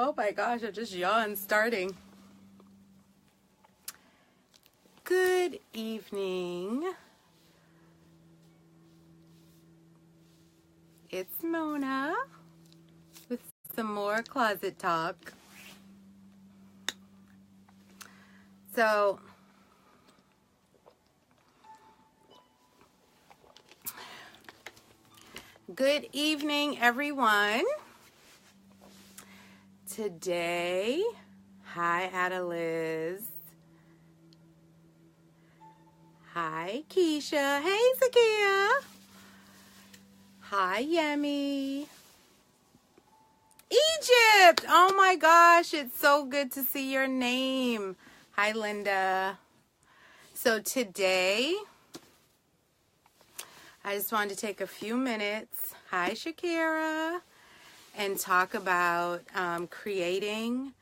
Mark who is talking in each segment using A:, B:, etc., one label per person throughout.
A: Oh my gosh, I just yawned starting. Good evening. It's Mona with some more closet talk. So, good evening, everyone. Today, hi, Adeliz. Hi, Keisha. Hey, Zakia. Hi, Yemi. Egypt. Oh my gosh, it's so good to see your name. Hi, Linda. So today, I just wanted to take a few minutes. Hi, Shakira. And talk about creating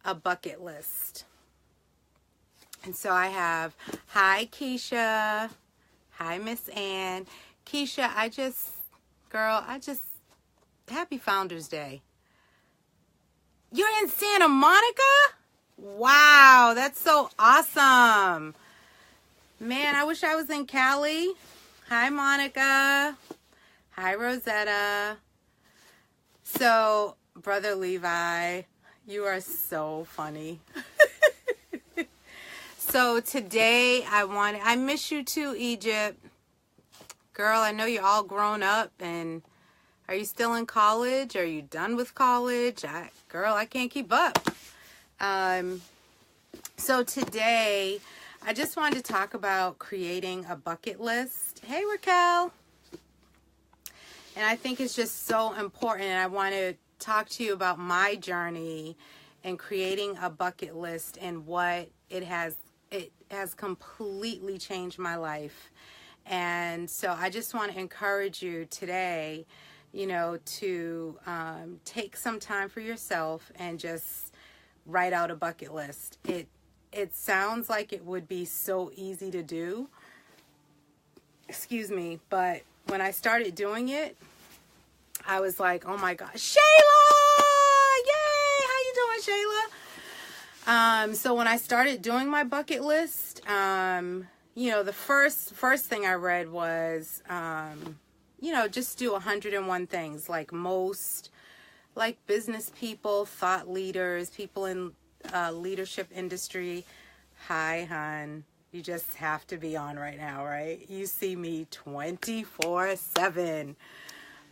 A: a bucket list. And so I have, hi, Keisha. Hi, Miss Ann. Keisha, happy Founders Day. You're in Santa Monica? Wow, that's so awesome. Man, I wish I was in Cali. Hi, Monica. Hi, Rosetta. So, Brother Levi, you are so funny. So today I miss you too, Egypt. Girl, I know you're all grown up, and are you still in college? Are you done with college? Girl, I can't keep up. So today, I just wanted to talk about creating a bucket list. Hey, Raquel. And I think it's just so important. And I want to talk to you about my journey in creating a bucket list and what it has completely changed my life. And so I just want to encourage you today, to take some time for yourself and just write out a bucket list. It sounds like it would be so easy to do. Excuse me, but when I started doing it, I was like, oh my gosh, Shayla! Yay! How you doing, Shayla? So when I started doing my bucket list, the first thing I read was, just do 101 things, like most, like business people, thought leaders, people in leadership industry. Hi, hon. You just have to be on right now, right? You see me 24/7.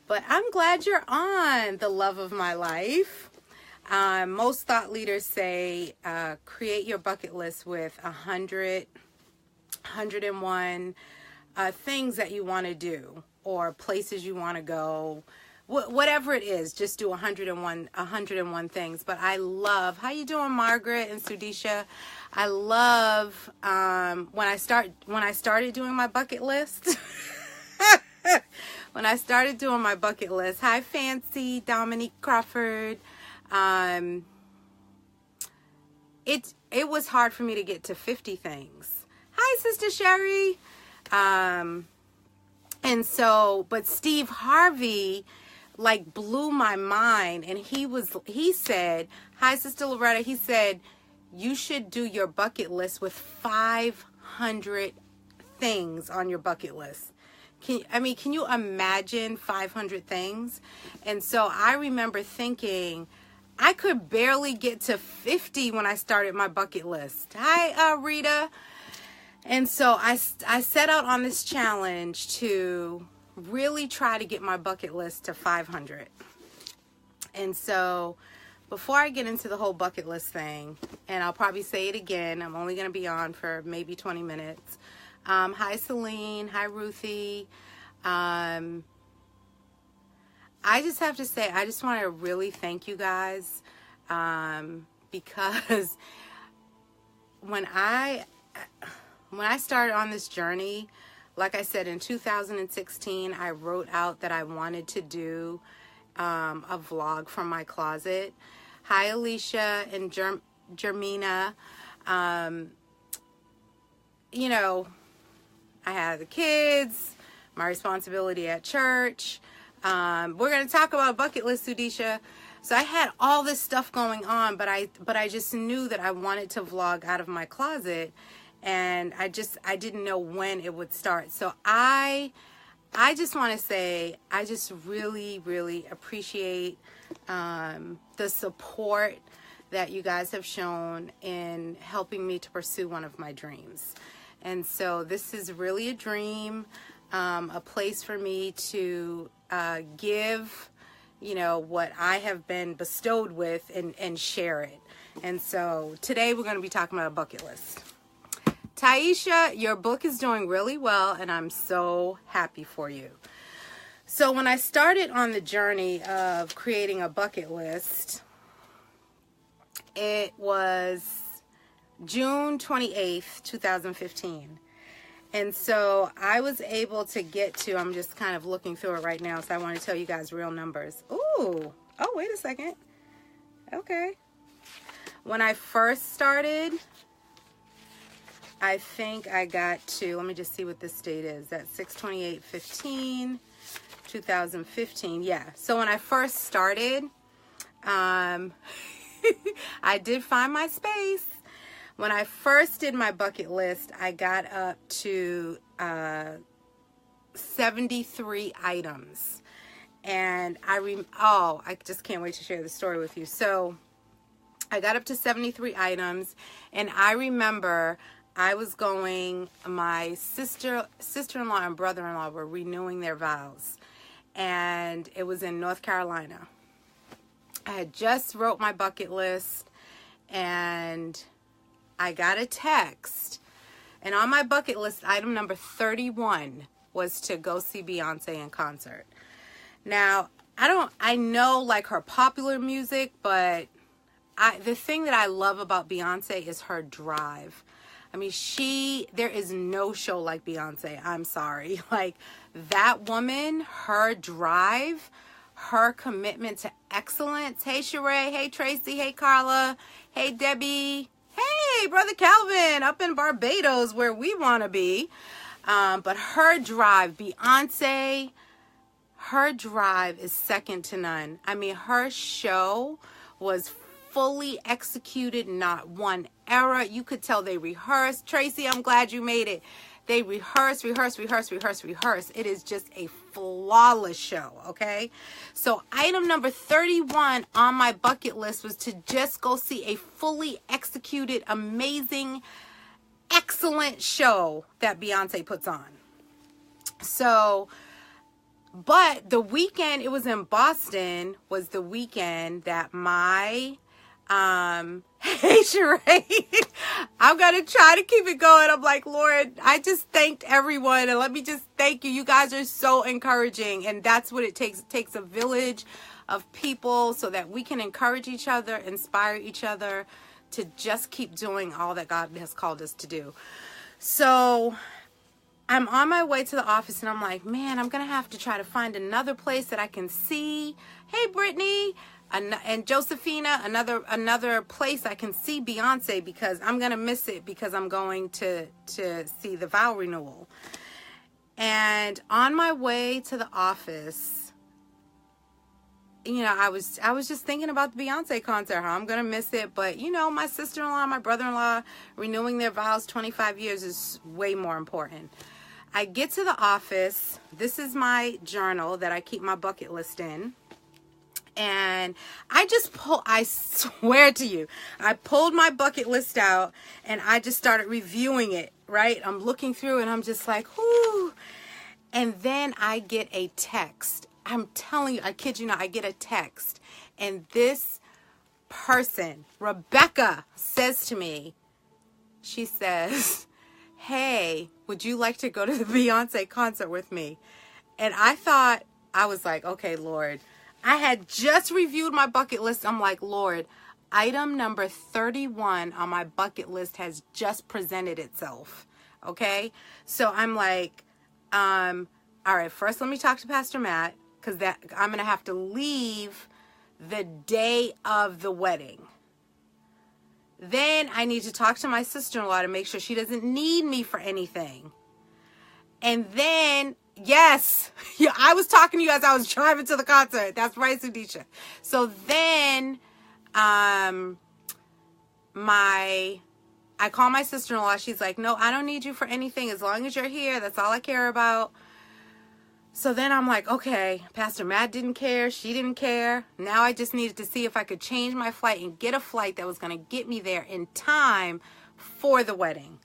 A: But I'm glad you're on, the love of my life. Most thought leaders say create your bucket list with 101 things that you want to do or places you want to go. Whatever it is, just do 101 things. But I love, how you doing, Margaret and Sudisha? I love when I started doing my bucket list. When I started doing my bucket list, hi, Fancy, Dominique Crawford. It was hard for me to get to 50 things. Hi, Sister Sherry. But Steve Harvey blew my mind, and he said, hi, Sister Loretta, he said, you should do your bucket list with 500 things on your bucket list. Can you imagine 500 things? And so I remember thinking, I could barely get to 50 when I started my bucket list. Hi, Rita. And so I set out on this challenge to really try to get my bucket list to 500. And so before I get into the whole bucket list thing, and I'll probably say it again, I'm only going to be on for maybe 20 minutes. Hi, Celine. Hi, Ruthie. I just have to say, I just want to really thank you guys, because when I started on this journey, like I said, in 2016, I wrote out that I wanted to do a vlog from my closet. Hi, Alicia and Jermina. I have the kids, my responsibility at church. We're going to talk about bucket list, Sudisha. So I had all this stuff going on, but I just knew that I wanted to vlog out of my closet, and I didn't know when it would start. So I just want to say I just really, really appreciate the support that you guys have shown in helping me to pursue one of my dreams. And so this is really a dream, a place for me to give, you know, what I have been bestowed with and share it. And so today we're going to be talking about a bucket list. Taisha, your book is doing really well, and I'm so happy for you. So when I started on the journey of creating a bucket list, it was June 28th, 2015. And so I was able to get to, I'm just kind of looking through it right now, so I want to tell you guys real numbers. Ooh, oh, wait a second. Okay. When I first started, I think I got to, let me just see what this date is. That's 6/28/15, 2015. Yeah. So when I first started, I did find my space. When I first did my bucket list, I got up to 73 items. And I just can't wait to share the story with you. So I got up to 73 items, and I remember I was going, my sister-in-law and brother-in-law were renewing their vows, and it was in North Carolina. I had just wrote my bucket list, and I got a text, and on my bucket list, item number 31 was to go see Beyonce in concert. Now, I know like her popular music, but the thing that I love about Beyonce is her drive. I mean, there is no show like Beyonce. I'm sorry. Like, that woman, her drive, her commitment to excellence. Hey, Sheree. Hey, Tracy. Hey, Carla. Hey, Debbie. Hey, Brother Calvin, up in Barbados where we want to be. But her drive, Beyonce, her drive is second to none. I mean, her show was fully executed, not one error. You could tell they rehearsed. Tracy, I'm glad you made it. They rehearse. It is just a flawless show, okay? So item number 31 on my bucket list was to just go see a fully executed, amazing, excellent show that Beyonce puts on. So, but the weekend it was in Boston was the weekend that my hey Sheree, I'm gonna try to keep it going. I'm like, Lord, I just thanked everyone, and let me just thank you. You guys are so encouraging, and that's what it takes. It takes a village of people so that we can encourage each other, inspire each other to just keep doing all that God has called us to do. So I'm on my way to the office, and I'm like, man, I'm gonna have to try to find another place that I can see. Hey, Brittany. And Josephina, another place I can see Beyonce, because I'm going to miss it because I'm going to see the vow renewal. And on my way to the office, you know, I was just thinking about the Beyonce concert, how I'm going to miss it. But, you know, my sister-in-law, my brother-in-law, renewing their vows 25 years is way more important. I get to the office. This is my journal that I keep my bucket list in. And I swear to you, I pulled my bucket list out and I just started reviewing it, right? I'm looking through and I'm just like, whoo. And then I get a text. I'm telling you, I kid you not, I get a text. And this person, Rebecca, says to me, she says, hey, would you like to go to the Beyonce concert with me? And I was like, okay, Lord. I had just reviewed my bucket list. I'm like, Lord, item number 31 on my bucket list has just presented itself. Okay. So I'm like, all right, first let me talk to Pastor Matt, because I'm going to have to leave the day of the wedding. Then I need to talk to my sister-in-law to make sure she doesn't need me for anything. And then, yes, Yeah, I was talking to you as I was driving to the concert. That's right, Sudisha. So then, I call my sister-in-law. She's like, no, I don't need you for anything. As long as you're here, that's all I care about. So then I'm like, okay, Pastor Matt didn't care. She didn't care. Now I just needed to see if I could change my flight and get a flight that was going to get me there in time for the wedding.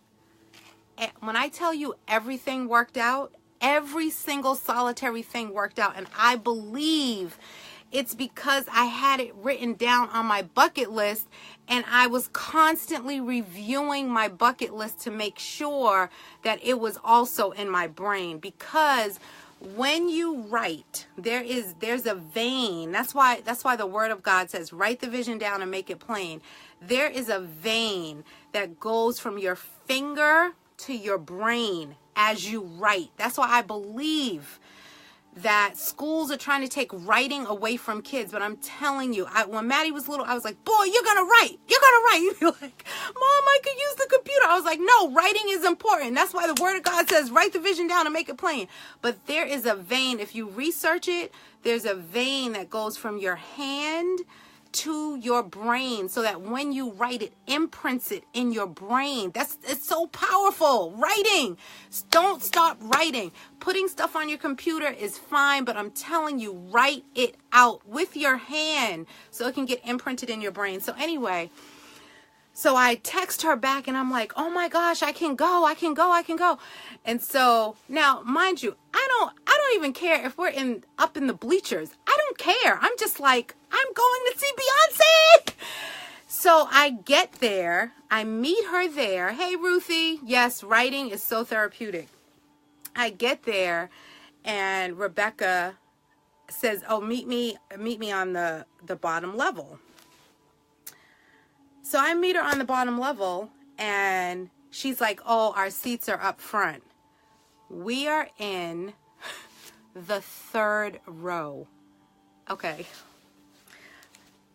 A: And when I tell you everything worked out, every single solitary thing worked out. And I believe it's because I had it written down on my bucket list, and I was constantly reviewing my bucket list to make sure that it was also in my brain. Because when you write, there's a vein. That's why the Word of God says, write the vision down and make it plain. There is a vein that goes from your finger to your brain as you write. That's why I believe that schools are trying to take writing away from kids. But I'm telling you, when Maddie was little, I was like, boy, you're gonna write. You're gonna write. You'd be like, Mom, I could use the computer. I was like, no, writing is important. That's why the Word of God says, write the vision down and make it plain. But there is a vein. If you research it, there's a vein that goes from your hand to your brain, so that when you write, it imprints it in your brain. It's so powerful. Writing. Don't stop writing. Putting stuff on your computer is fine, but I'm telling you, write it out with your hand so it can get imprinted in your brain. So anyway, so I text her back and I'm like, oh my gosh, I can go. And so now, mind you, I don't even care if we're up in the bleachers. I don't care. I'm just like, I'm going to see Beyonce. So I get there. I meet her there. Hey, Ruthie. Yes, writing is so therapeutic. I get there and Rebecca says, oh, meet me on the bottom level. So I meet her on the bottom level and she's like, oh, our seats are up front. We are in the third row. Okay.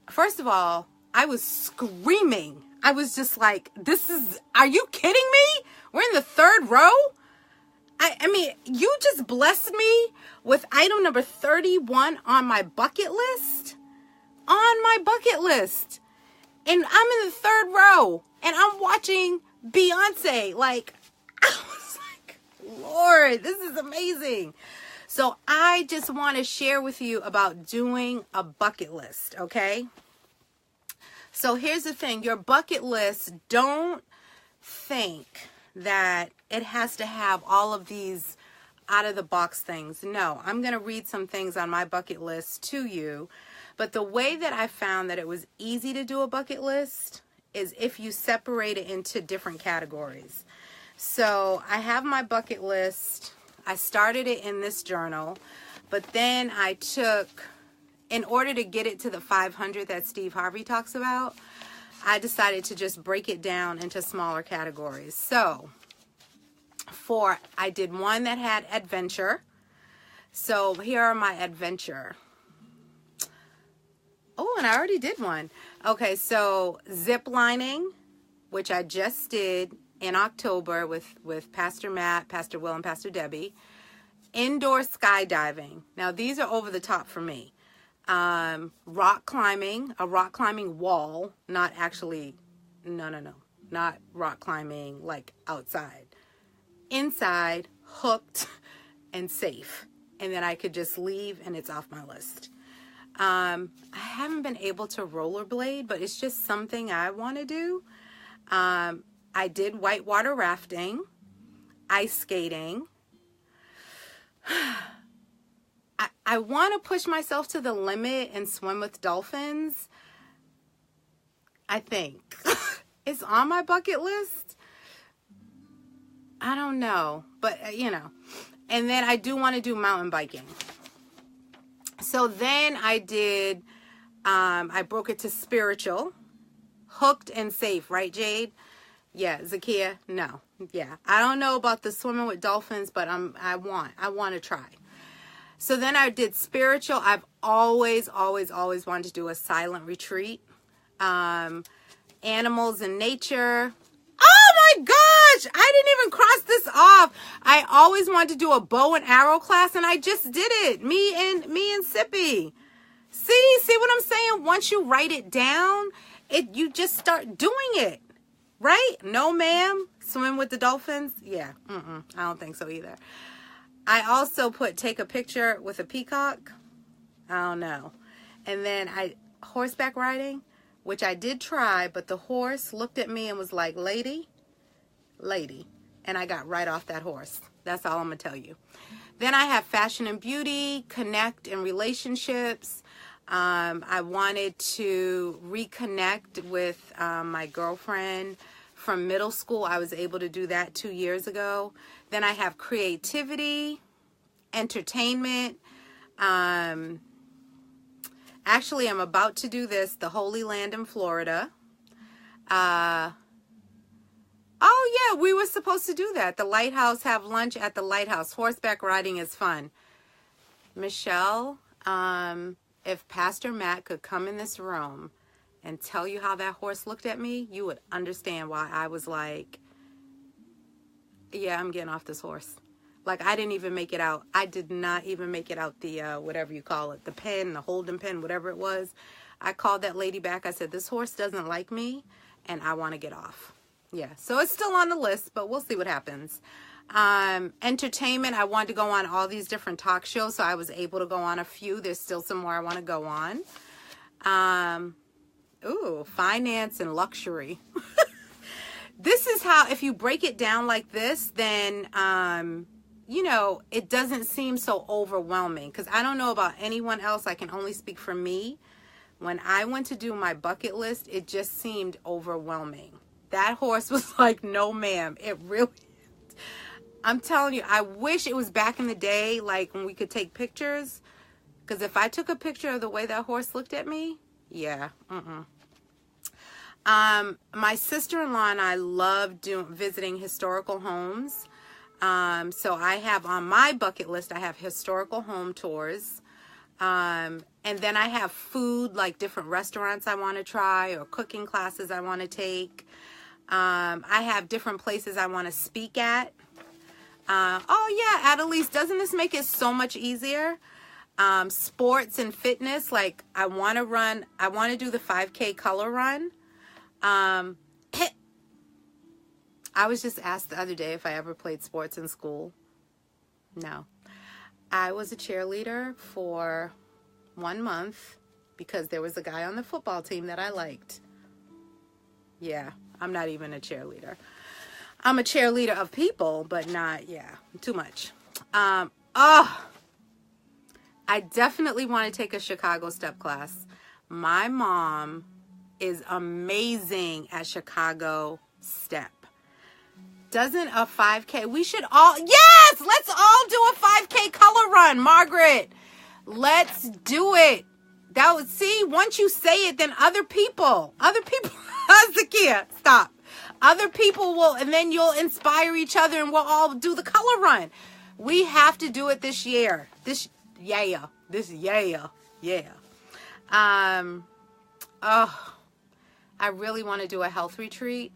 A: First of all, I was screaming. I was just like, are you kidding me? We're in the third row? I mean, you just blessed me with item number 31 on my bucket list. On my bucket list. And I'm in the third row. And I'm watching Beyonce. Like, I was like, Lord, this is amazing. So I just want to share with you about doing a bucket list, okay? So here's the thing. Your bucket list, don't think that it has to have all of these out-of-the-box things. No, I'm going to read some things on my bucket list to you. But the way that I found that it was easy to do a bucket list is if you separate it into different categories. So I have my bucket list. I started it in this journal, but then I took, in order to get it to the 500 that Steve Harvey talks about, I decided to just break it down into smaller categories. So I did one that had adventure. So here are my adventure. Oh, and I already did one. Okay, so zip lining, which I just did in October with Pastor Matt, Pastor Will, and Pastor Debbie. Indoor skydiving. Now, these are over the top for me. Rock climbing, a rock climbing wall, not actually, no, not rock climbing like outside. Inside, hooked, and safe. And then I could just leave and it's off my list. I haven't been able to rollerblade, but it's just something I want to do. I did whitewater rafting, ice skating. I want to push myself to the limit and swim with dolphins. I think it's on my bucket list. I don't know, but you know. And then I do want to do mountain biking. So then I did, I broke it to spiritual, hooked and safe, right, Jade? Yeah, Zakia, no. Yeah, I don't know about the swimming with dolphins, but I want to try. So then I did spiritual. I've always wanted to do a silent retreat. Animals and nature. Oh my gosh, I didn't even cross this off. I always wanted to do a bow and arrow class, and I just did it. Me and Sippy. See what I'm saying? Once you write it down, you just start doing it, right? No, ma'am. Swim with the dolphins? Yeah. I don't think so either. I also put take a picture with a peacock. I don't know. And then horseback riding, which I did try, but the horse looked at me and was like, lady. And I got right off that horse. That's all I'm going to tell you. Then I have fashion and beauty, connect and relationships. I wanted to reconnect with my girlfriend from middle school. I was able to do that 2 years ago. Then I have creativity, entertainment. Actually, I'm about to do this, the Holy Land in Florida. Oh, yeah, we were supposed to do that. The lighthouse, have lunch at the lighthouse. Horseback riding is fun. Michelle, if Pastor Matt could come in this room and tell you how that horse looked at me, you would understand why I was like, yeah, I'm getting off this horse. Like, I didn't even make it out. I did not even make it out the, whatever you call it, the pen, the holding pen, whatever it was. I called that lady back. I said, this horse doesn't like me, and I want to get off. Yeah, so it's still on the list, but we'll see what happens. Entertainment, I wanted to go on all these different talk shows, so I was able to go on a few. There's still some more I want to go on. Finance and luxury. This is how, if you break it down like this, then, you know, it doesn't seem so overwhelming. Because I don't know about anyone else. I can only speak for me. When I went to do my bucket list, it just seemed overwhelming. That horse was like, no, ma'am. It really, I'm telling you, I wish it was back in the day, like when we could take pictures. Because if I took a picture of the way that horse looked at me, yeah, my sister-in-law and I love visiting historical homes. So I have on my bucket list, I have historical home tours. And then I have food, like different restaurants I want to try or cooking classes I want to take. I have different places I want to speak at. Oh yeah, Adelise, doesn't this make it so much easier? Sports and fitness, like I want to do the 5K color run. I was just asked the other day if I ever played sports in school. No. I was a cheerleader for 1 month because there was a guy on the football team that I liked. Yeah, I'm not even a cheerleader. I'm a cheerleader of people, but not, yeah, too much. I definitely want to take a Chicago step class. My mom is amazing at Chicago step. Doesn't a 5K, we should all, yes, let's all do a 5K color run, Margaret. Let's do it. That would, see, once you say it, then other people, Zakia, stop. Other people will, and then you'll inspire each other and we'll all do the color run. We have to do it this year. Yeah. I really want to do a health retreat,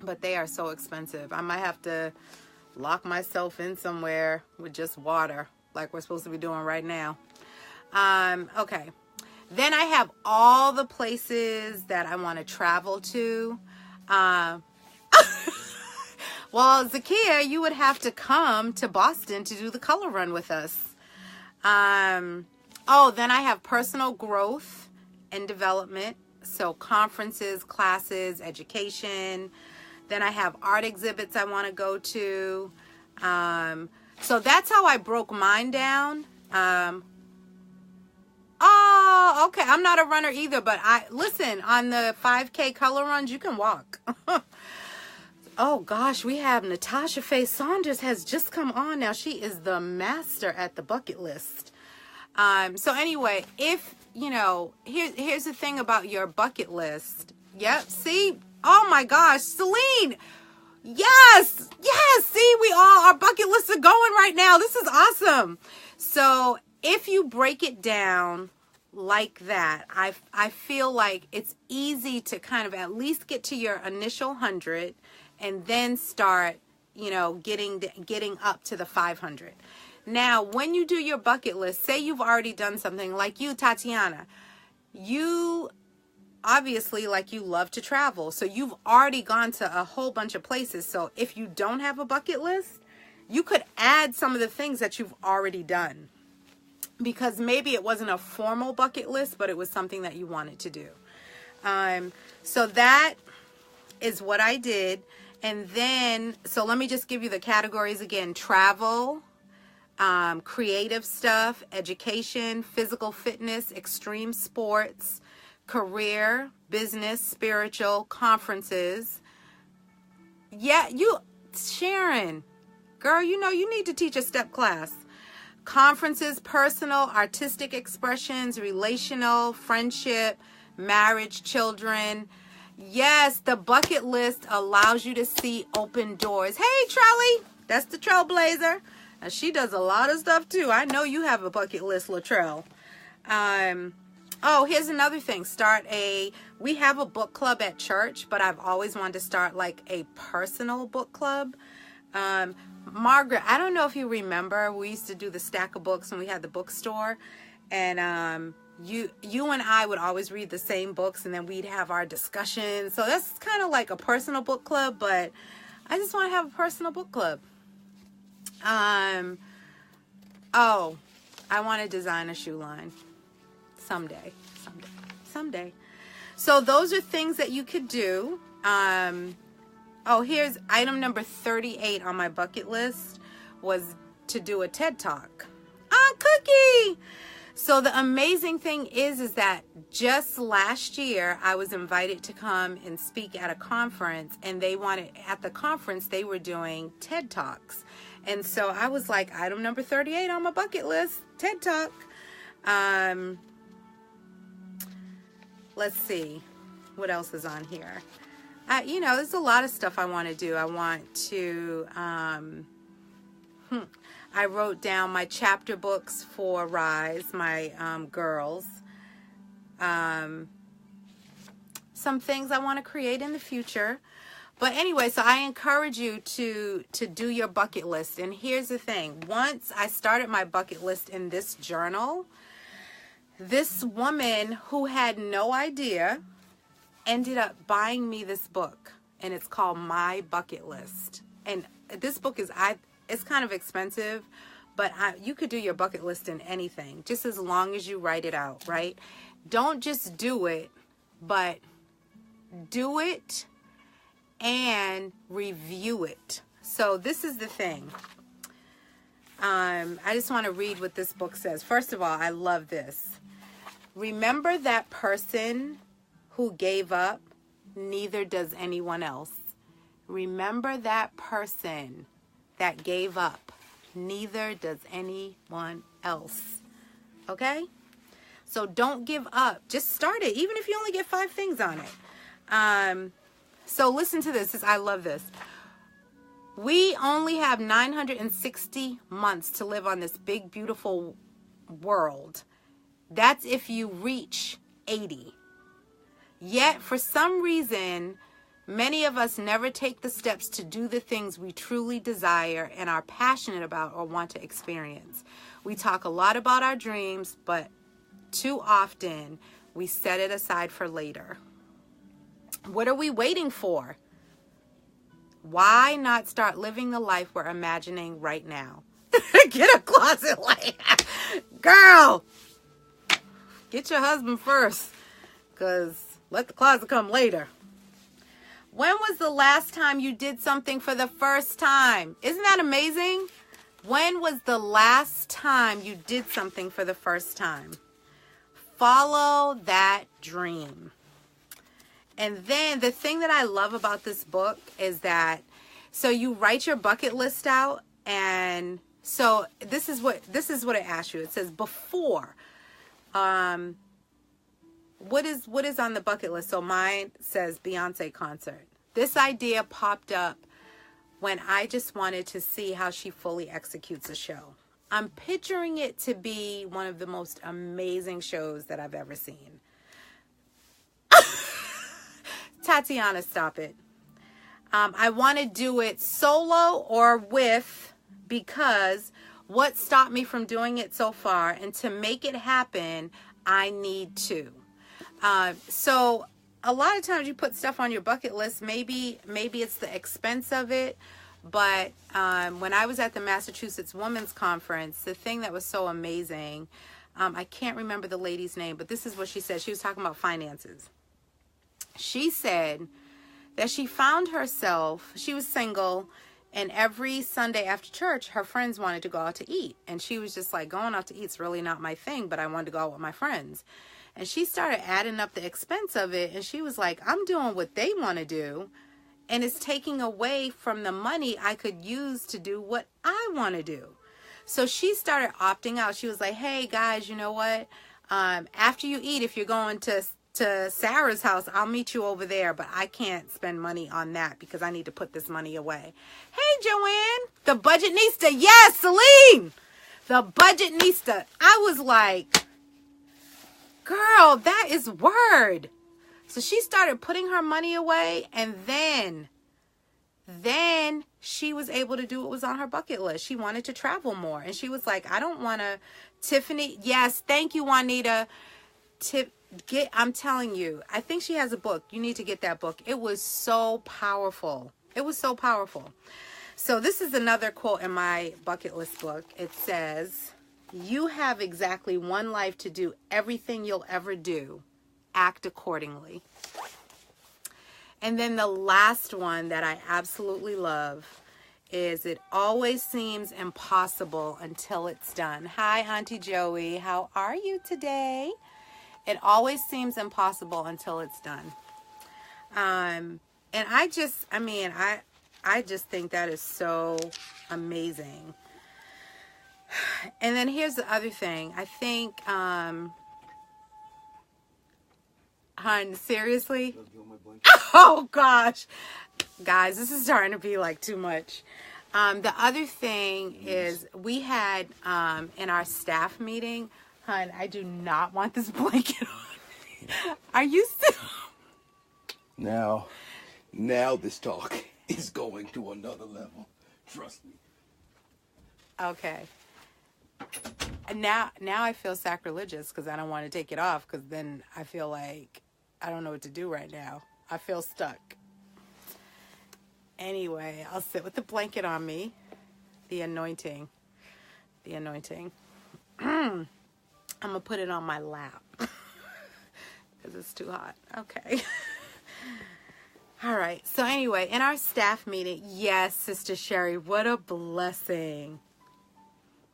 A: but they are so expensive. I might have to lock myself in somewhere with just water, like we're supposed to be doing right now. Okay. Then I have all the places that I want to travel to. Well, Zakia, you would have to come to Boston to do the color run with us. Then I have personal growth and development. So conferences, classes, education. Then I have art exhibits I want to go to. So that's how I broke mine down. Okay. I'm not a runner either, but listen, on the 5K color runs, you can walk. Oh gosh, we have Natasha Faye Saunders has just come on now. She is the master at the bucket list. So anyway, if, you know, here's the thing about your bucket list. Yep, see? Oh my gosh, Celine. Yes, see, our bucket lists are going right now. This is awesome. So if you break it down like that, I feel like it's easy to kind of at least get to your initial 100 and then start, you know, getting up to the 500. Now, when you do your bucket list, say you've already done something like you, Tatiana, you obviously, like, you love to travel. So you've already gone to a whole bunch of places. So if you don't have a bucket list, you could add some of the things that you've already done, because maybe it wasn't a formal bucket list, but it was something that you wanted to do. So that is what I did. And then, so let me just give you the categories again: travel, creative stuff, education, physical fitness, extreme sports, career, business, spiritual, conferences. Yeah, Sharon, girl, you know you need to teach a step class. Conferences, personal, artistic expressions, relational, friendship, marriage, children. Yes, the bucket list allows you to see open doors. Hey, Trelly, that's the trailblazer. Now, she does a lot of stuff too. I know you have a bucket list, Latrell. Oh, here's another thing. We have a book club at church, but I've always wanted to start like a personal book club. Margaret, I don't know if you remember, we used to do the stack of books when we had the bookstore, and you and I would always read the same books, and then we'd have our discussions. So that's kind of like a personal book club, but I just want to have a personal book club. Oh, I want to design a shoe line someday. So those are things that you could do. Oh, here's item number 38 on my bucket list, was to do a TED Talk. Cookie! So the amazing thing is that just last year, I was invited to come and speak at a conference, and at the conference, they were doing TED Talks. And so I was like, item number 38 on my bucket list, TED Talk. Let's see, what else is on here? There's a lot of stuff I want to do. I want to, I wrote down my chapter books for Rise, my girls. Some things I want to create in the future. But anyway, so I encourage you to do your bucket list. And here's the thing. Once I started my bucket list in this journal, this woman who had no idea ended up buying me this book, and it's called My Bucket List. And this book it's kind of expensive, but you could do your bucket list in anything, just as long as you write it out, right? Don't just do it, but do it and review it. So this is the thing. I just want to read what this book says. First of all, I love this. Remember that person who gave up, neither does anyone else. Remember that person that gave up, neither does anyone else. Okay? So don't give up. Just start it, even if you only get 5 things on it. So listen to this. I love this. We only have 960 months to live on this big, beautiful world. That's if you reach 80. Yet, for some reason, many of us never take the steps to do the things we truly desire and are passionate about or want to experience. We talk a lot about our dreams, but too often we set it aside for later. What are we waiting for? Why not start living the life we're imagining right now? Get a closet light. Girl, get your husband first, because let the closet come later. When was the last time you did something for the first time? Isn't that amazing? When was the last time you did something for the first time? Follow that dream. And then the thing that I love about this book is that, so you write your bucket list out, and so this is what it asks you. It says before, what is on the bucket list? So mine says Beyonce concert. This idea popped up when I just wanted to see how she fully executes a show. I'm picturing it to be one of the most amazing shows that I've ever seen. Tatiana, stop it. I want to do it solo or with, because what stopped me from doing it so far, and to make it happen, I need to. So a lot of times you put stuff on your bucket list, maybe it's the expense of it. But when I was at the Massachusetts Women's Conference, the thing that was so amazing, I can't remember the lady's name, but this is what she said. She was talking about finances. She said that she found herself, she was single, and every Sunday after church, her friends wanted to go out to eat. And she was just like, going out to eat's really not my thing, but I wanted to go out with my friends. And she started adding up the expense of it. And she was like, I'm doing what they want to do, and it's taking away from the money I could use to do what I want to do. So she started opting out. She was like, hey, guys, you know what? After you eat, if you're going to Sarah's house, I'll meet you over there, but I can't spend money on that because I need to put this money away. Hey, Joanne, the budget needs to, yes, Celine, the budget needs to. I was like, girl, that is word. So she started putting her money away, and then she was able to do what was on her bucket list. She wanted to travel more, and she was like, I don't want to. Tiffany, yes, thank you, Juanita. I'm telling you, I think she has a book. You need to get that book. It was so powerful. It was so powerful. So this is another quote in my bucket list book. It says, you have exactly one life to do everything you'll ever do. Act accordingly. And then the last one that I absolutely love is, it always seems impossible until it's done. Hi, Auntie Joey. How are you today? It always seems impossible until it's done. And I just think that is so amazing. And then here's the other thing. I think, Hun, seriously? Oh, gosh. Guys, this is starting to be like too much. The other thing is, we had in our staff meeting, Hun, I do not want this blanket on. Are you still?
B: Now this talk is going to another level. Trust me.
A: Okay. And now I feel sacrilegious because I don't want to take it off, because then I feel like I don't know what to do right now. I feel stuck. Anyway, I'll sit with the blanket on me. The anointing. I'm going to put it on my lap because it's too hot. Okay. All right. So anyway, in our staff meeting, yes, Sister Sherry, what a blessing.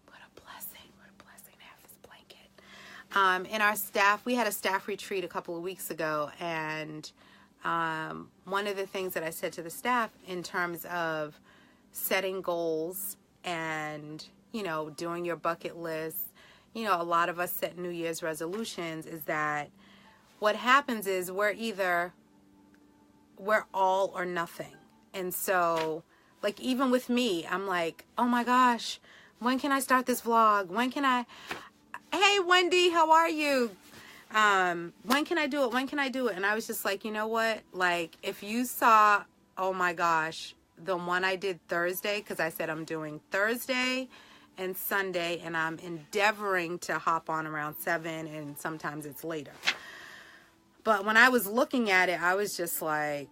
A: What a blessing to have this blanket. In our staff, we had a staff retreat a couple of weeks ago, and one of the things that I said to the staff in terms of setting goals and, doing your bucket list, a lot of us set New Year's resolutions, is that what happens is we're all or nothing. And so, like, even with me, I'm like, oh my gosh, when can I start this vlog? Hey, Wendy, how are you? When can I do it? And I was just like, you know what? Like, if you saw, oh my gosh, the one I did Thursday, because I said I'm doing Thursday and Sunday, and I'm endeavoring to hop on around 7, and sometimes it's later. But when I was looking at it, I was just like,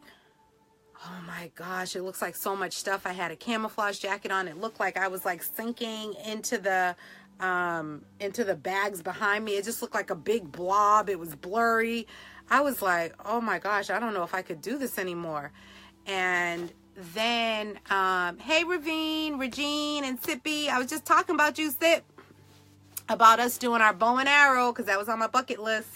A: oh my gosh, it looks like so much stuff. I had a camouflage jacket on. It looked like I was like sinking into the bags behind me. It just looked like a big blob. It was blurry. I was like, oh my gosh, I don't know if I could do this anymore. And then, hey, Regine, and Sippy. I was just talking about you, Sip, about us doing our bow and arrow, because that was on my bucket list.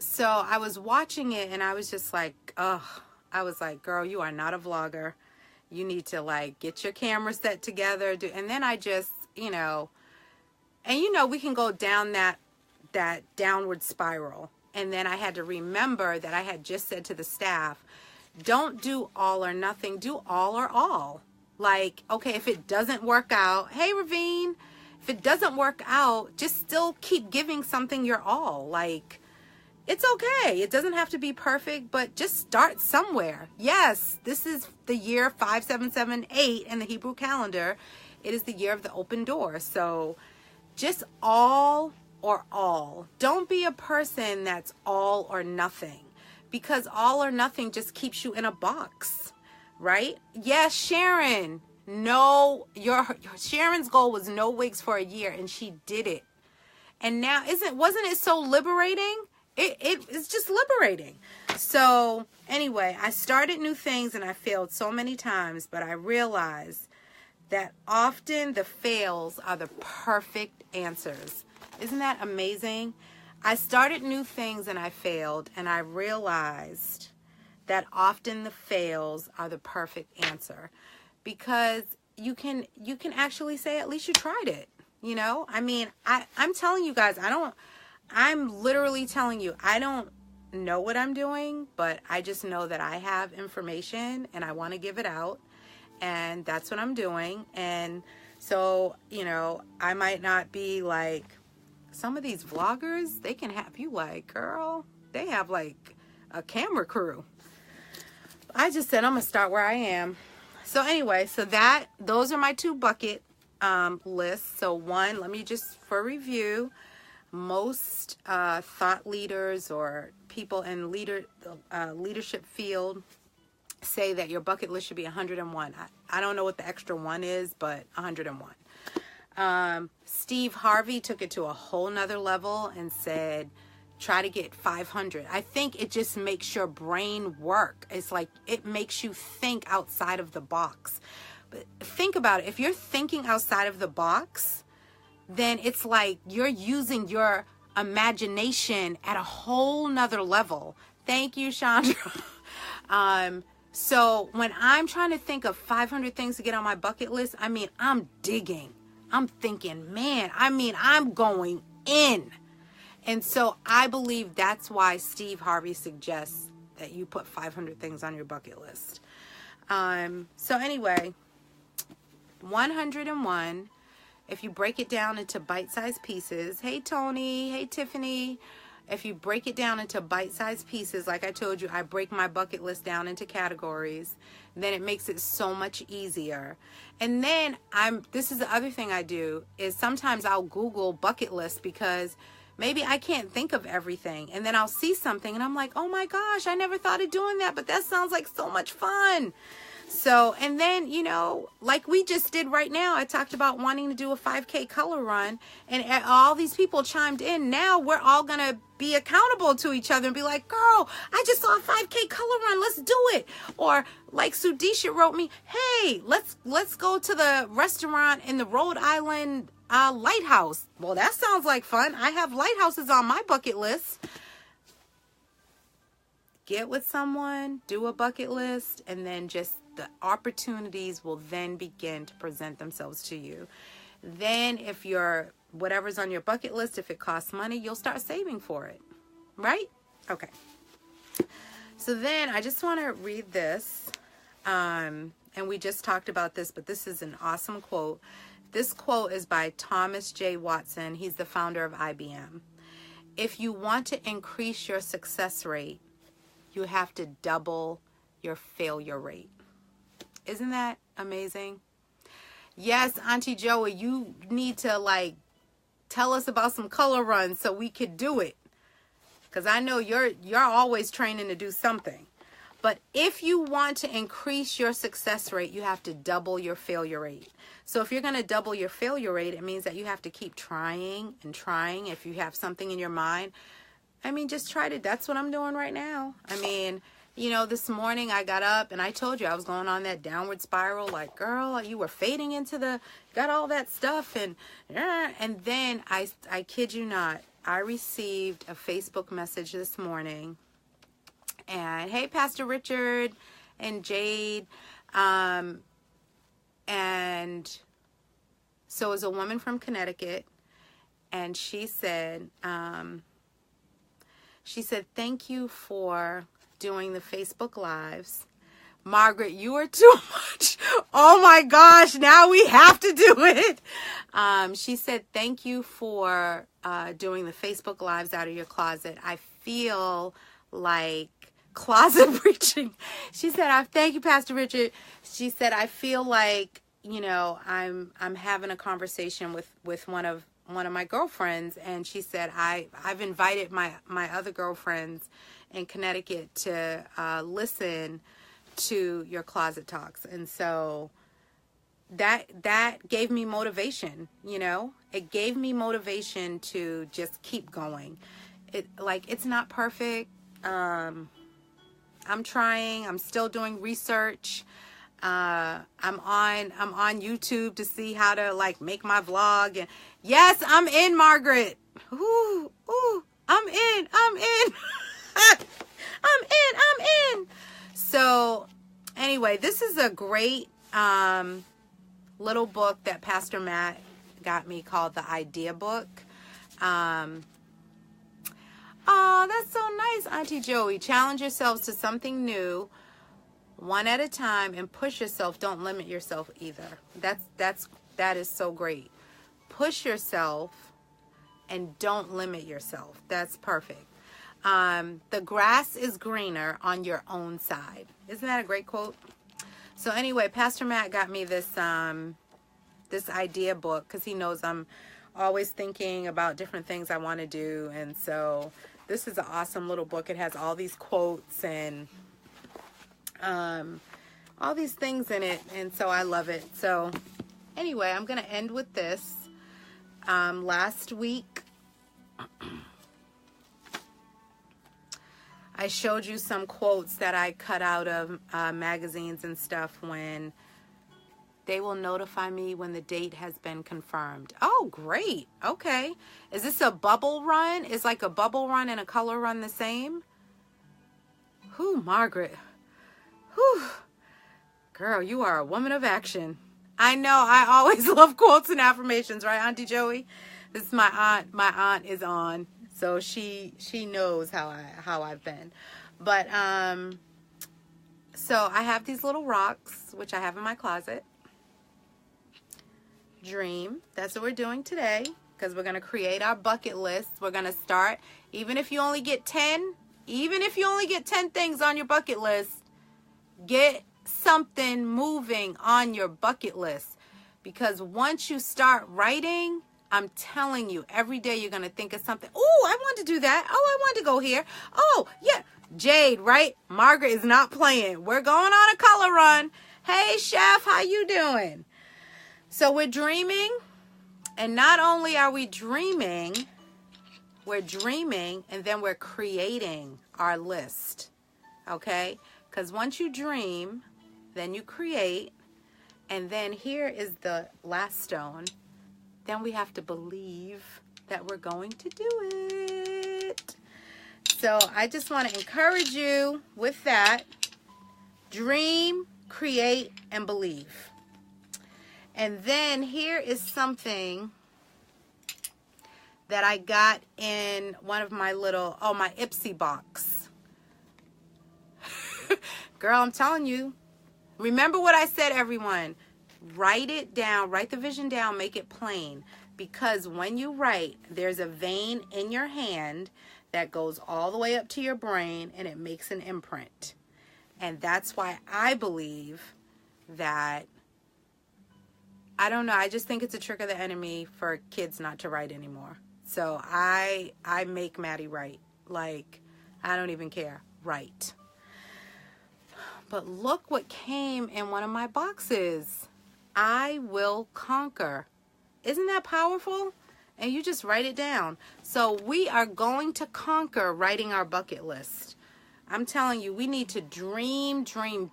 A: So I was watching it, and I was just like, I was like, girl, you are not a vlogger. You need to, like, get your camera set together. And then I just, we can go down that downward spiral. And then I had to remember that I had just said to the staff, don't do all or nothing. Do all or all. Like, okay, if it doesn't work out, hey, Ravine, if it doesn't work out, just still keep giving something your all. Like, it's okay. It doesn't have to be perfect, but just start somewhere. Yes, this is the year 5778 in the Hebrew calendar. It is the year of the open door. So just all or all. Don't be a person that's all or nothing, because all or nothing just keeps you in a box, right? Yes, Sharon. No, Sharon's goal was no wigs for a year, and she did it. And now wasn't it so liberating? It's just liberating. So anyway, I started new things and I failed so many times, but I realized that often the fails are the perfect answers. Isn't that amazing? I started new things and I failed, and I realized that often the fails are the perfect answer, because you can actually say at least you tried it. You know, I mean, I'm telling you guys, I'm literally telling you, I don't know what I'm doing, but I just know that I have information and I want to give it out, and that's what I'm doing. And so, you know, I might not be like some of these vloggers. They can have you like, girl, they have like a camera crew. I just said I'm gonna start where I am. So anyway, so those are my 2 bucket lists. So one, let me just for review. Most thought leaders or people in leadership field say that your bucket list should be 101. I don't know what the extra one is, but 101. Steve Harvey took it to a whole nother level and said, try to get 500. I think it just makes your brain work. It's like it makes you think outside of the box. But think about it. If you're thinking outside of the box, then it's like you're using your imagination at a whole nother level. Thank you, Chandra. So when I'm trying to think of 500 things to get on my bucket list, I mean, I'm digging. I'm thinking, man, I mean, I'm going in. And so I believe that's why Steve Harvey suggests that you put 500 things on your bucket list. So anyway, 101. If you break it down into bite-sized pieces, hey Tony, hey Tiffany, if you break it down into bite-sized pieces, like I told you, I break my bucket list down into categories, then it makes it so much easier. And then this is the other thing I do, is sometimes I'll Google bucket list, because maybe I can't think of everything, and then I'll see something and I'm like, oh my gosh, I never thought of doing that, but that sounds like so much fun. So, and then, you know, like we just did right now, I talked about wanting to do a 5K color run, and all these people chimed in. Now we're all going to be accountable to each other and be like, girl, I just saw a 5K color run. Let's do it. Or like Sudisha wrote me, hey, let's go to the restaurant in the Rhode Island lighthouse. Well, that sounds like fun. I have lighthouses on my bucket list. Get with someone, do a bucket list, and then just the opportunities will then begin to present themselves to you. Then if whatever's on your bucket list, if it costs money, you'll start saving for it, right? Okay. So then I just want to read this, and we just talked about this, but this is an awesome quote. This quote is by Thomas J. Watson. He's the founder of IBM. If you want to increase your success rate, you have to double your failure rate. Isn't that amazing? Yes, Auntie Joey, you need to tell us about some color runs so we could do it. Because I know you're always training to do something. But if you want to increase your success rate, you have to double your failure rate. So if you're going to double your failure rate, it means that you have to keep trying and trying. If you have something in your mind, I mean, just try to. That's what I'm doing right now. I mean, you know, this morning I got up and I told you I was going on that downward spiral. Like, girl, you were fading into got all that stuff. And then I kid you not, I received a Facebook message this morning. And hey, Pastor Richard and Jade. And so it was a woman from Connecticut. And she said, thank you for doing the Facebook Lives. Margaret, you are too much. Oh my gosh, now we have to do it. She said, thank you for doing the Facebook Lives out of your closet. I feel like closet preaching. She said, thank you, Pastor Richard. She said, I feel like, you know, I'm having a conversation with one of my girlfriends, and she said, I've invited my other girlfriends in Connecticut to listen to your closet talks. And so that gave me motivation, you know. It gave me motivation to just keep going. It's not perfect. I'm trying. I'm still doing research. I'm on YouTube to see how to like make my vlog. And yes, I'm in, Margaret. Ooh, I'm in. I'm in. So anyway, this is a great little book that Pastor Matt got me called The Idea Book. Oh, that's so nice, Auntie Joey. Challenge yourselves to something new, one at a time, and push yourself. Don't limit yourself either. That is so great. Push yourself and don't limit yourself. That's perfect. The grass is greener on your own side. Isn't that a great quote? So anyway, Pastor Matt got me this this idea book because he knows I'm always thinking about different things I want to do, and so this is an awesome little book. It has all these quotes and all these things in it, and so I love it. So anyway, I'm going to end with this. Last week, I showed you some quotes that I cut out of magazines and stuff when they will notify me when the date has been confirmed. Oh, great. Okay. Is this a bubble run? Is like a bubble run and a color run the same? Whew, Margaret. Whew. Girl, you are a woman of action. I know. I always love quotes and affirmations, right, Auntie Joey? This is my aunt. My aunt is on, so she knows how I've been. But so I have these little rocks, which I have in my closet. Dream. That's what we're doing today, because we're going to create our bucket list. We're going to start, even if you only get 10 things on your bucket list, get something moving on your bucket list, because once you start writing, I'm telling you, every day you're going to think of something. Oh, I want to do that. Oh, I want to go here. Oh, yeah. Jade, right? Margaret is not playing. We're going on a color run. Hey, Chef, how you doing? So we're dreaming, and not only are we dreaming, we're dreaming, and then we're creating our list, okay? Because once you dream, then you create, and then here is the last stone. Then we have to believe that we're going to do it. So I just want to encourage you with that. Dream, create, and believe. And then here is something that I got in one of my my Ipsy box. Girl, I'm telling you. Remember what I said, everyone. Write it down. Write the vision down. Make it plain. Because when you write, there's a vein in your hand that goes all the way up to your brain, and it makes an imprint. And that's why I believe that, I don't know, I just think it's a trick of the enemy for kids not to write anymore. So I make Maddie write. Like, I don't even care. Write. But look what came in one of my boxes. I will conquer. Isn't that powerful? And you just write it down. So we are going to conquer writing our bucket list. I'm telling you, we need to dream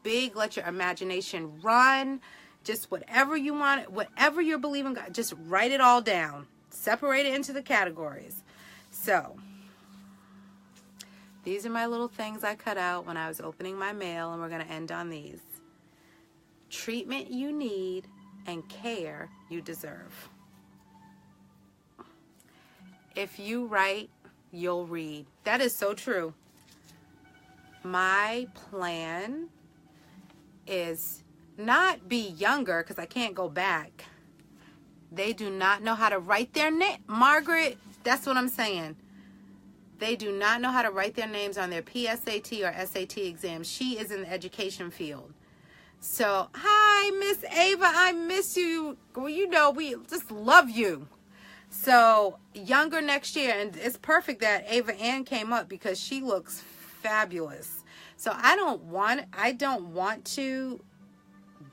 A: big. Let your imagination run. Just whatever you want, whatever you're believing, just write it all down. Separate it into the categories. So these are my little things I cut out when I was opening my mail, and we're going to end on these. Treatment you need and care you deserve. If you write, you'll read. That is so true. My plan is not be younger, because I can't go back. They do not know how to write their name. Margaret, that's what I'm saying. They do not know how to write their names on their PSAT or SAT exams. She is in the education field. So, hi, Miss Ava. I miss you. Well, you know, we just love you. So, younger next year. And it's perfect that Ava Ann came up because she looks fabulous. So, I don't want to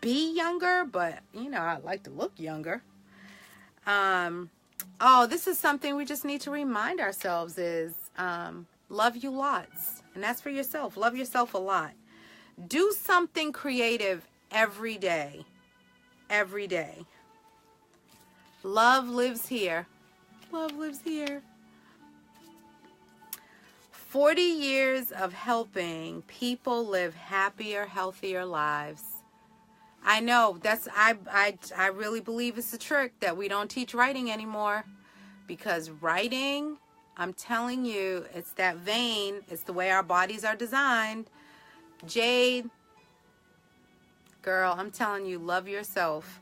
A: be younger, but, you know, I'd like to look younger. Oh, this is something we just need to remind ourselves is love you lots. And that's for yourself. Love yourself a lot. Do something creative every day. Every day. Love lives here. Love lives here. 40 years of helping people live happier, healthier lives. I know I really believe it's a trick that we don't teach writing anymore, because writing, I'm telling you, it's that vein. It's the way our bodies are designed. Jade, girl, I'm telling you, love yourself,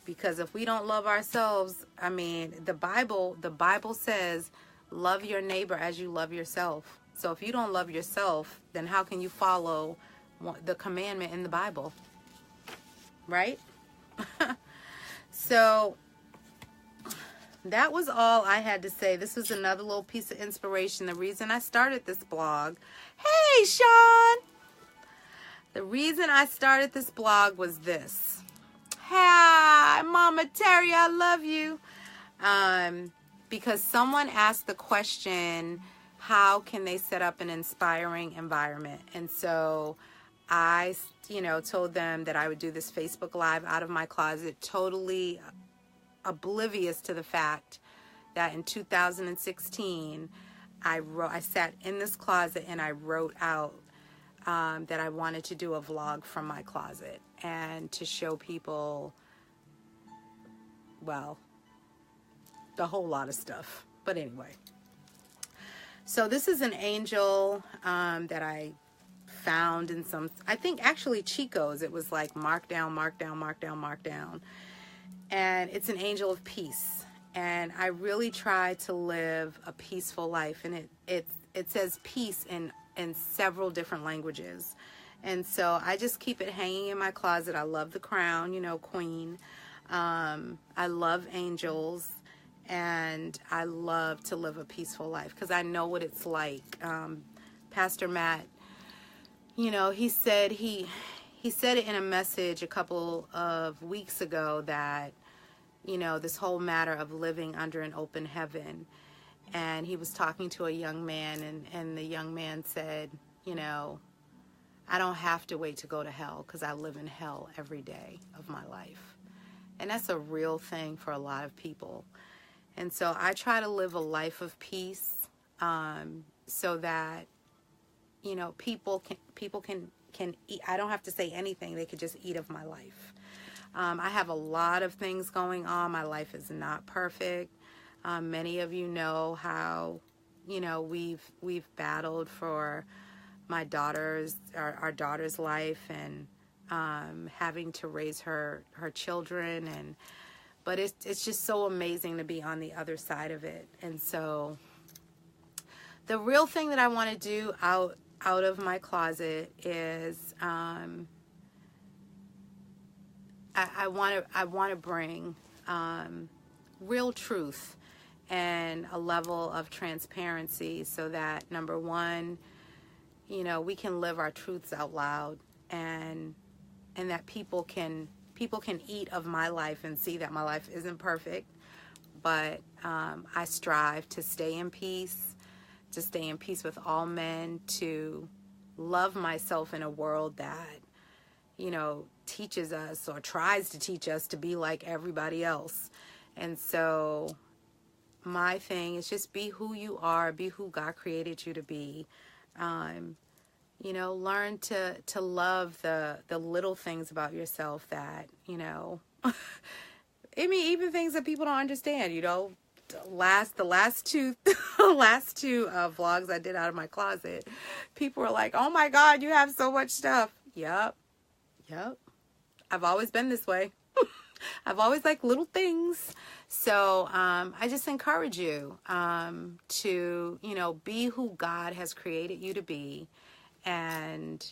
A: because if we don't love ourselves, I mean, the Bible says, love your neighbor as you love yourself. So if you don't love yourself, then how can you follow the commandment in the Bible? Right? So that was all I had to say. This was another little piece of inspiration. The reason I started this blog. Hey, Sean! The reason I started this blog was this. Hi, Mama Terry, I love you. Because someone asked the question, how can they set up an inspiring environment? And so I, told them that I would do this Facebook Live out of my closet, totally oblivious to the fact that in 2016, I sat in this closet and I wrote out that I wanted to do a vlog from my closet and to show people, well, the whole lot of stuff. But anyway. So this is an angel that I found in some, I think actually Chico's. It was like mark down, mark down, mark down, mark down. And it's an angel of peace. And I really try to live a peaceful life. And it says peace in several different languages. And so I just keep it hanging in my closet. I love the crown, queen. I love angels. And I love to live a peaceful life because I know what it's like. Pastor Matt, he said it in a message a couple of weeks ago that, this whole matter of living under an open heaven. And he was talking to a young man, and the young man said, I don't have to wait to go to hell because I live in hell every day of my life. And that's a real thing for a lot of people. And so I try to live a life of peace, so that, people can eat. I don't have to say anything. They could just eat of my life. I have a lot of things going on. My life is not perfect. Many of you know how, we've battled for my daughter's, our daughter's life, and having to raise her children, but it's just so amazing to be on the other side of it. And so the real thing that I want to do out of my closet is I want to bring real truth and a level of transparency so that, number one, we can live our truths out loud, and that people can eat of my life and see that my life isn't perfect, but I strive to stay in peace, with all men, to love myself in a world that, teaches us or tries to teach us to be like everybody else. And so my thing is just be who you are, be who God created you to be. Learn to love the little things about yourself that, I mean, even things that people don't understand, the last two vlogs I did out of my closet, people were like, oh my God, you have so much stuff. Yep. I've always been this way. I've always liked little things So I just encourage you to, be who God has created you to be. And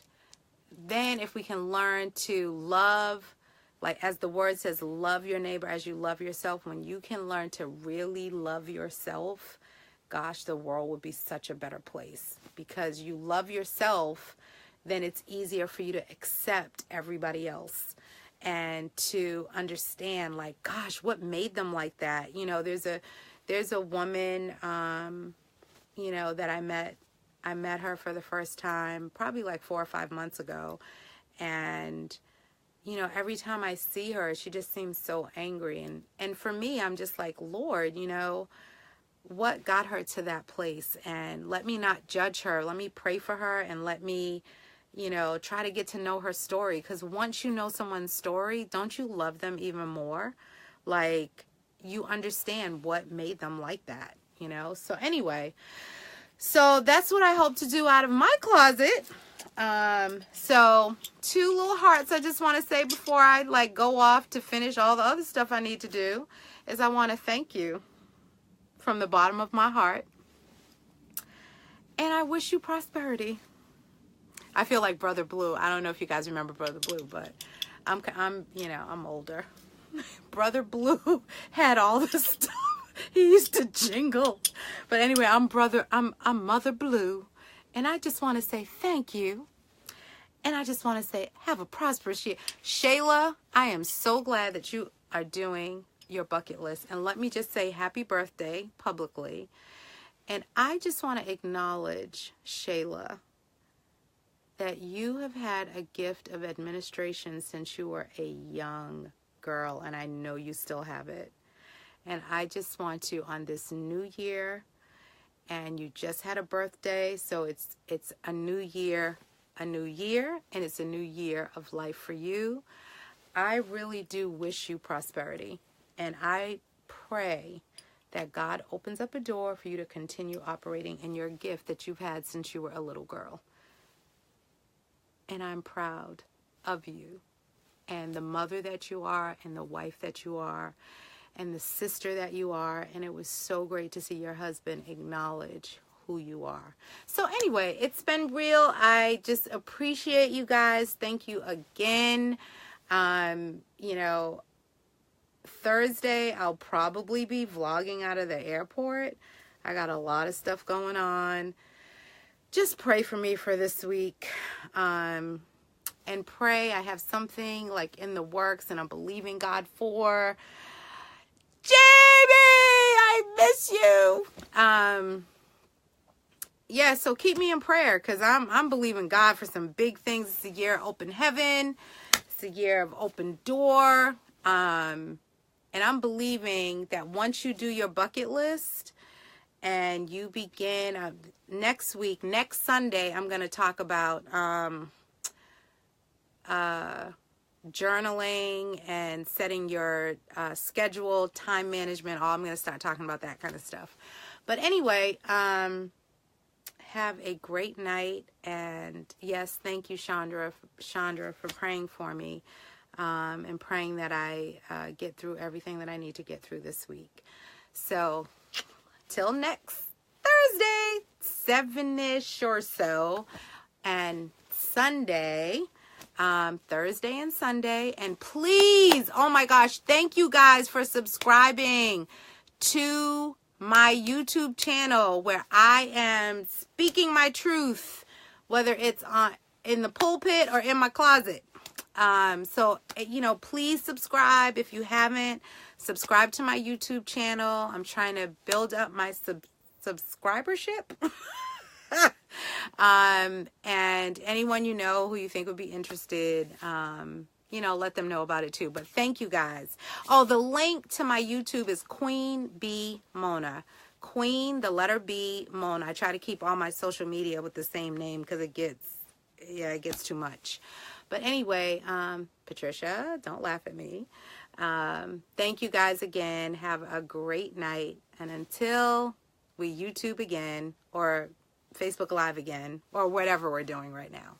A: then if we can learn to love, like as the word says, love your neighbor as you love yourself. When you can learn to really love yourself, gosh, the world would be such a better place. Because you love yourself, then it's easier for you to accept everybody else and to understand, like, gosh, what made them like that? There's a woman, that I met. I met her for the first time probably like 4 or 5 months ago. And, every time I see her, she just seems so angry. And for me, I'm just like, Lord, what got her to that place? And let me not judge her. Let me pray for her and let me, try to get to know her story. Because once you know someone's story, don't you love them even more? Like, you understand what made them like that, So anyway, so that's what I hope to do out of my closet. So 2 little hearts I just want to say before I go off to finish all the other stuff I need to do is I want to thank you from the bottom of my heart. And I wish you prosperity. I feel like Brother Blue. I don't know if you guys remember Brother Blue, but I'm older. Brother Blue had all this stuff. He used to jingle. But anyway, I'm Mother Blue. And I just want to say thank you. And I just want to say have a prosperous year. Shayla, I am so glad that you are doing your bucket list. And let me just say happy birthday publicly. And I just want to acknowledge, Shayla, that you have had a gift of administration since you were a young girl. And I know you still have it. And I just want to, on this new year, and you just had a birthday, so it's a new year, and it's a new year of life for you. I really do wish you prosperity. And I pray that God opens up a door for you to continue operating in your gift that you've had since you were a little girl. And I'm proud of you and the mother that you are and the wife that you are and the sister that you are. And it was so great to see your husband acknowledge who you are. So anyway, it's been real. I just appreciate you guys. Thank you again. Thursday, I'll probably be vlogging out of the airport. I got a lot of stuff going on. Just pray for me for this week. And pray. I have something in the works and I'm believing God for. Jamie, I miss you. So keep me in prayer because I'm believing God for some big things. It's a year of open heaven. It's a year of open door. And I'm believing that once you do your bucket list and you begin next Sunday, I'm going to talk about journaling and setting your schedule, time management. I'm going to start talking about that kind of stuff. But anyway, have a great night. And yes, thank you, Chandra, for praying for me and praying that I get through everything that I need to get through this week. So till next Thursday, 7-ish or so, and Sunday, Thursday and Sunday. And please, oh my gosh, thank you guys for subscribing to my YouTube channel where I am speaking my truth, whether it's in the pulpit or in my closet. So please subscribe if you haven't. Subscribe to my YouTube channel. I'm trying to build up my subscribership. And anyone who you think would be interested, let them know about it too. But thank you guys. Oh, the link to my YouTube is Queen B Mona. Queen, the letter B, Mona. I try to keep all my social media with the same name because it gets too much. But anyway, Patricia, don't laugh at me. Thank you guys again. Have a great night. And until we YouTube again or Facebook Live again or whatever we're doing right now.